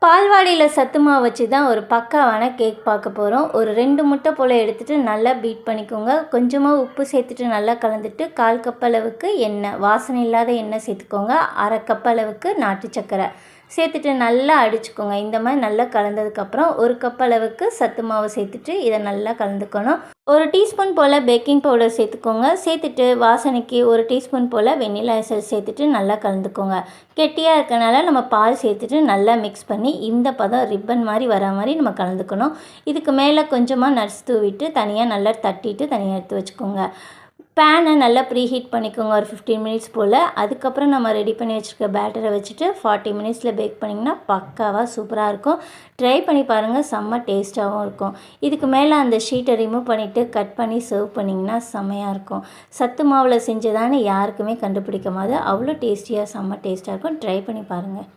பால்வாடியில் சத்து மாவு வச்சு தான் ஒரு பக்காவான கேக் பார்க்க போகிறோம். ஒரு 2 முட்டை போல் எடுத்துகிட்டு நல்லா பீட் பண்ணிக்கோங்க. கொஞ்சமாக உப்பு சேர்த்துட்டு நல்லா கலந்துட்டு 1/4 கப் அளவுக்கு எண்ணெய், வாசனை இல்லாத எண்ணெய் சேர்த்துக்கோங்க. 1/2 கப் அளவுக்கு நாட்டு சர்க்கரை சேர்த்துட்டு நல்லா அடிச்சுக்கோங்க. இந்த மாதிரி நல்லா கலந்ததுக்கப்புறம் 1 கப் அளவுக்கு சத்து மாவு சேர்த்துட்டு இதை நல்லா கலந்துக்கணும். 1 டீஸ்பூன் போல் பேக்கிங் பவுடர் சேர்த்துக்கோங்க. சேர்த்துட்டு வாசனைக்கு 1 டீஸ்பூன் போல் வெண்ணிலா எசன்ஸ் சேர்த்துட்டு நல்லா கலந்துக்கோங்க. கெட்டியாக இருக்கனால நம்ம பால் சேர்த்துட்டு நல்லா மிக்ஸ் பண்ணி இந்த பதம் ரிப்பன் மாதிரி வர மாதிரி நம்ம கலந்துக்கணும். இதுக்கு மேலே கொஞ்சமாக நட்ஸ் தூவிட்டு தனியாக நல்லா தட்டிட்டு தனியாக எடுத்து வச்சுக்கோங்க. பேனை நல்லா ப்ரீஹீட் பண்ணிக்கோங்க ஒரு 15 மினிட்ஸ் போல். அதுக்கப்புறம் நம்ம ரெடி பண்ணி வச்சுருக்க பேட்டரை வச்சுட்டு 40 மினிட்ஸில் பேக் பண்ணிங்கன்னா பக்காவாக சூப்பராக இருக்கும். ட்ரை பண்ணி பாருங்கள், செம்ம டேஸ்ட்டாகவும் இருக்கும். இதுக்கு மேலே அந்த ஷீட்டை ரிமூவ் பண்ணிவிட்டு கட் பண்ணி சர்வ் பண்ணிங்கன்னா செம்மையாக இருக்கும். சத்து மாவில் செஞ்சதானே யாருக்குமே கண்டுபிடிக்க மாதிரி அவ்வளோ டேஸ்டியாக செம்ம டேஸ்ட்டாக இருக்கும். ட்ரை பண்ணி பாருங்கள்.